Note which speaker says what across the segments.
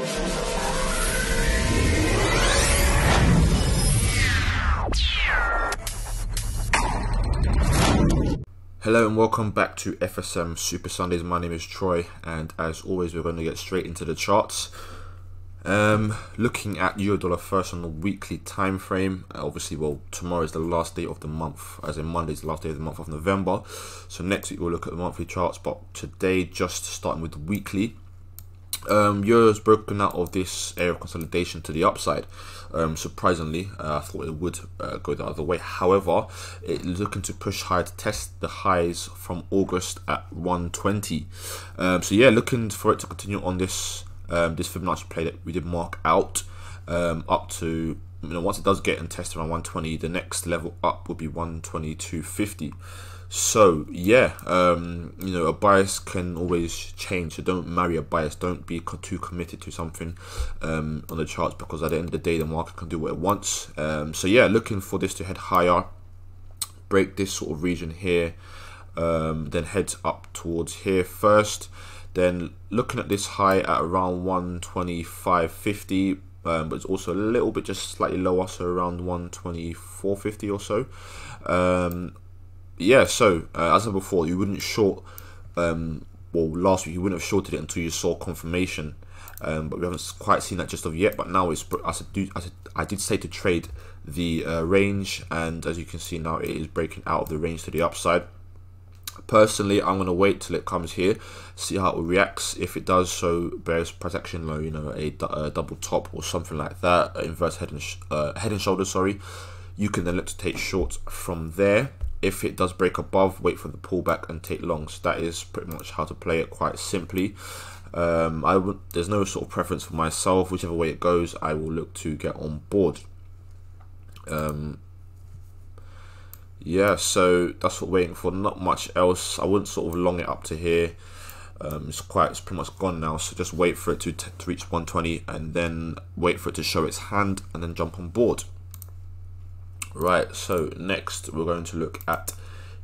Speaker 1: Hello and welcome back to FSM Super Sundays. My name is Troy, and as always we're going to get straight into the charts. Looking at euro dollar first on the weekly time frame. Obviously, well, tomorrow is the last day of the month, as in Monday is the last day of the month of November. So next week we'll look at the monthly charts, but today just starting with the weekly. Euro's broken out of this area of consolidation to the upside. Surprisingly, I thought it would go the other way. However, it's looking to push higher to test the highs from August at 120. So yeah, looking for it to continue on this this Fibonacci play that we did mark out up to, once it does get and test around 120, the next level up will be 122.50. So yeah, a bias can always change, so don't marry a bias. Don't be too committed to something on the charts, because at the end of the day the market can do what it wants. So yeah, looking for this to head higher, break this sort of region here, then head up towards here first, then looking at this high at around 125.50, but it's also a little bit just slightly lower, so around 124.50 or so. Yeah, so as I said before, you wouldn't short, well, last week you wouldn't have shorted it until you saw confirmation, but we haven't quite seen that just of yet. But now it's, I did say to trade the range, and as you can see now, it is breaking out of the range to the upside. Personally, I'm going to wait till it comes here, see how it reacts. If it does so, bears protection low, a double top or something like that, inverse head and shoulder, sorry, you can then look to take short from there. If it does break above, wait for the pullback and take longs. That is pretty much how to play it, quite simply. There's no sort of preference for myself. Whichever way it goes, I will look to get on board. Yeah, so that's what we're waiting for. Not much else. I wouldn't sort of long it up to here. It's pretty much gone now. So just wait for it to reach 120, and then wait for it to show its hand, and then jump on board. Right, so next we're going to look at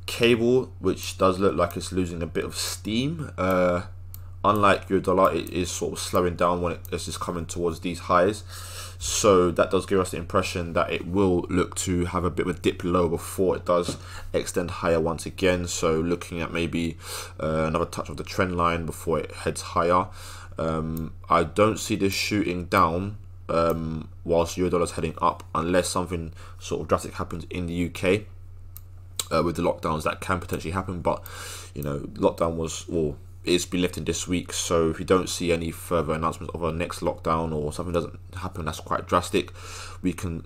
Speaker 1: cable, which does look like it's losing a bit of steam. Unlike euro dollar, it is sort of slowing down when it's just coming towards these highs. So that does give us the impression that it will look to have a bit of a dip low before it does extend higher once again. So looking at maybe another touch of the trend line before it heads higher. I don't see this shooting down whilst euro dollar is heading up, unless something sort of drastic happens in the UK with the lockdowns. That can potentially happen, but lockdown it's been lifted this week, so if you don't see any further announcements of a next lockdown, or something doesn't happen that's quite drastic, we can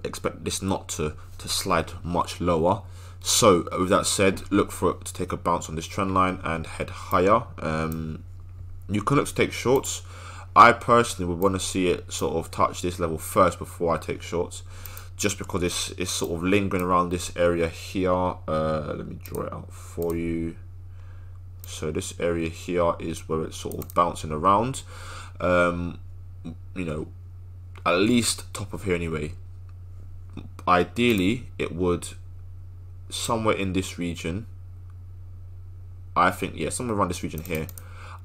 Speaker 1: expect this not to slide much lower. So with that said, look for it to take a bounce on this trend line and head higher. You can look to take shorts. I personally would want to see it sort of touch this level first before I take shorts, just because it's sort of lingering around this area here. Let me draw it out for you. So this area here is where it's sort of bouncing around. At least top of here anyway. Ideally, it would somewhere in this region. I think, yeah, somewhere around this region here.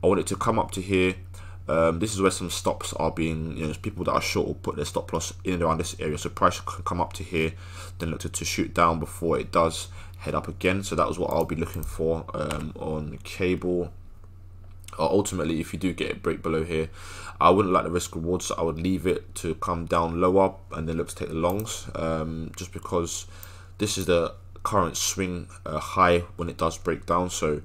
Speaker 1: I want it to come up to here. This is where some stops are being, people that are short will put their stop loss in and around this area. So price can come up to here, then look to shoot down before it does head up again. So that was what I'll be looking for on cable. Ultimately, if you do get a break below here, I wouldn't like the risk reward, so I would leave it to come down lower and then look to take the longs, just because this is the current swing high when it does break down. So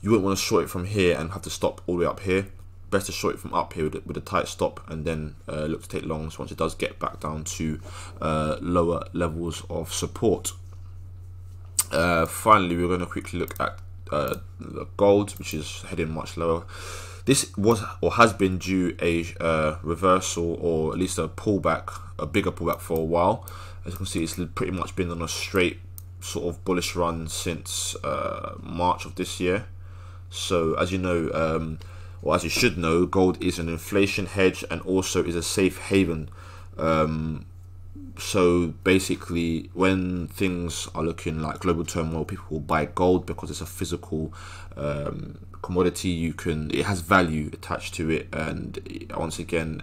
Speaker 1: you wouldn't want to short it from here and have to stop all the way up here. Best to short it from up here with a tight stop, and then look to take longs once it does get back down to lower levels of support. Finally, we're going to quickly look at gold, which is heading much lower. This was or has been due a reversal, or at least a pullback, a bigger pullback for a while. As you can see, it's pretty much been on a straight sort of bullish run since March of this year. So as you know, or as you should know, gold is an inflation hedge and also is a safe haven. So basically, when things are looking like global turmoil, people will buy gold because it's a physical commodity, it has value attached to it, and once again,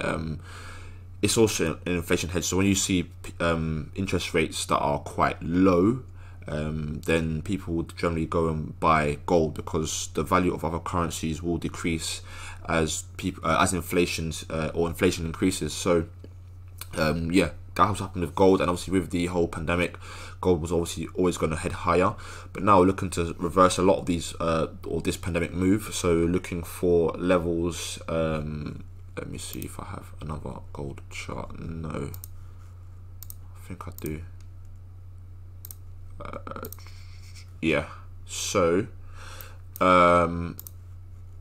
Speaker 1: it's also an inflation hedge. So when you see interest rates that are quite low, then people would generally go and buy gold, because the value of other currencies will decrease as inflation increases. So yeah, that has happened with gold, and obviously with the whole pandemic, gold was obviously always going to head higher, but now we're looking to reverse a lot of these or this pandemic move. So looking for levels. Let me see if I have another gold chart. No, I think I do. Yeah, so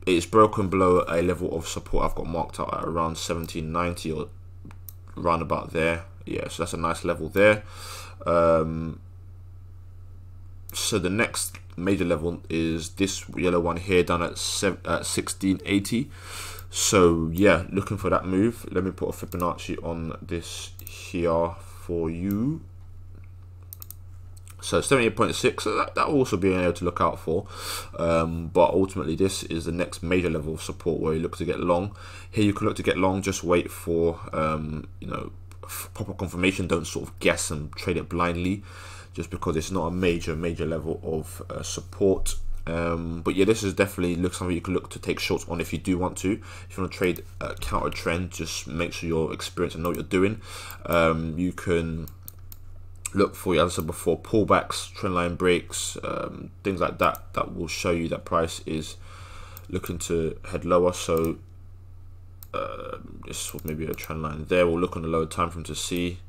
Speaker 1: it's broken below a level of support I've got marked out at around 1790 or around about there. Yeah, so that's a nice level there. So the next major level is this yellow one here, down at 1680. So yeah, looking for that move. Let me put a Fibonacci on this here for you. So 78.6, so that will also be an area to look out for. But ultimately, this is the next major level of support where you look to get long. Here you can look to get long, just wait for you know, proper confirmation. Don't sort of guess and trade it blindly, just because it's not a major level of support. But yeah, this is definitely something you can look to take shorts on if you do want to. If you want to trade counter trend, just make sure you're experienced and know what you're doing. You can look for, as I said before, pullbacks, trendline breaks, things like that. That will show you that price is looking to head lower. So this was maybe a trend line there. We'll look on the lower time frame to see.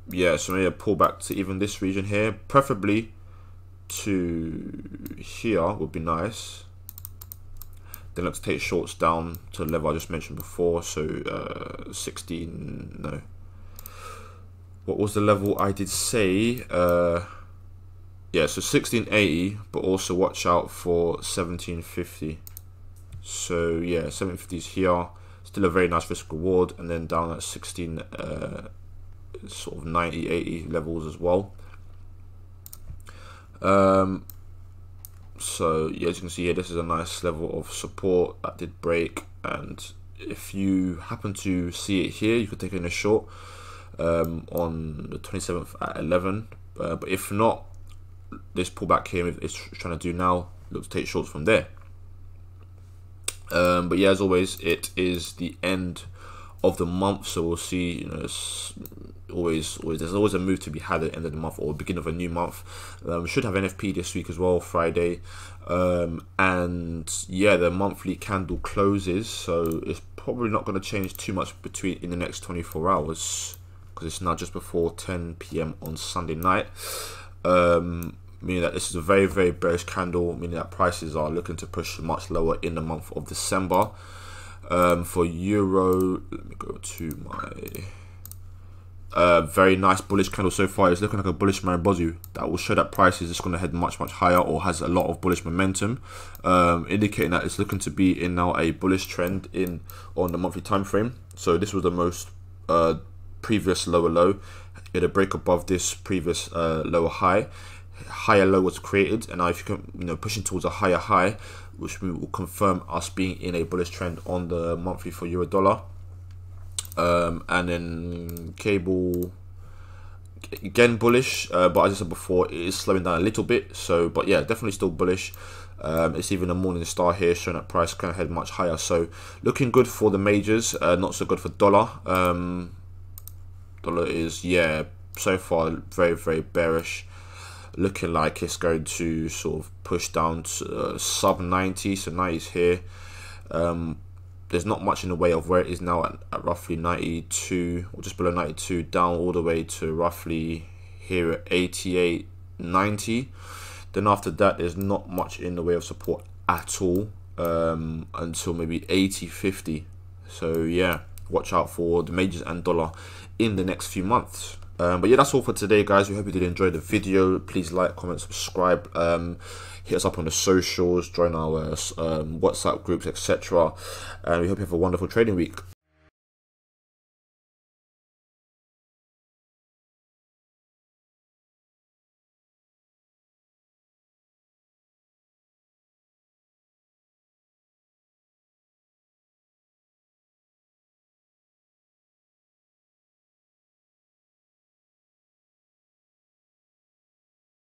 Speaker 1: Yeah, so maybe a pullback to even this region here, preferably to here would be nice. Then let's take shorts down to the level I just mentioned before. So 16, no. What was the level I did say? Yeah, so 1680, but also watch out for 1750. So yeah, 1750 is here. Still a very nice risk reward, and then down at 16, sort of 90, 80 levels as well. So yeah, as you can see here, this is a nice level of support that did break, and if you happen to see it here, you could take it in a short on the 27th at 11. But if not, this pullback here is trying to do now, look to take shorts from there. But yeah, as always, it is the end of the month, so we'll see. You know, there's always a move to be had at the end of the month or beginning of a new month. Should have NFP this week as well, Friday. And yeah, the monthly candle closes, so it's probably not going to change too much in the next 24 hours, because it's now just before 10 p.m. on Sunday night. Meaning that this is a very bearish candle, meaning that prices are looking to push much lower in the month of December. For euro, let me go to my very nice bullish candle so far. It's looking like a bullish Maribozu that will show that price is just going to head much higher, or has a lot of bullish momentum, indicating that it's looking to be in now a bullish trend on the monthly time frame. So this was the most previous lower low. It had a break above this previous lower high. Higher low was created, and now if you can, pushing towards a higher high, which will confirm us being in a bullish trend on the monthly for euro dollar. And then cable again bullish, but as I said before, it is slowing down a little bit. So, but yeah, definitely still bullish. It's even a morning star here showing that price can head much higher. So looking good for the majors, not so good for dollar. Dollar is, yeah, so far very bearish. Looking like it's going to sort of push down to sub 90. So 90 is here. There's not much in the way of where it is now at roughly 92, or just below 92, down all the way to roughly here at 88, 90. Then after that, there's not much in the way of support at all until maybe 80, 50. So yeah, watch out for the majors and dollar in the next few months. But yeah, that's all for today, guys. We hope you did enjoy the video. Please like, comment, subscribe, hit us up on the socials, join our WhatsApp groups, etc. And we hope you have a wonderful trading week.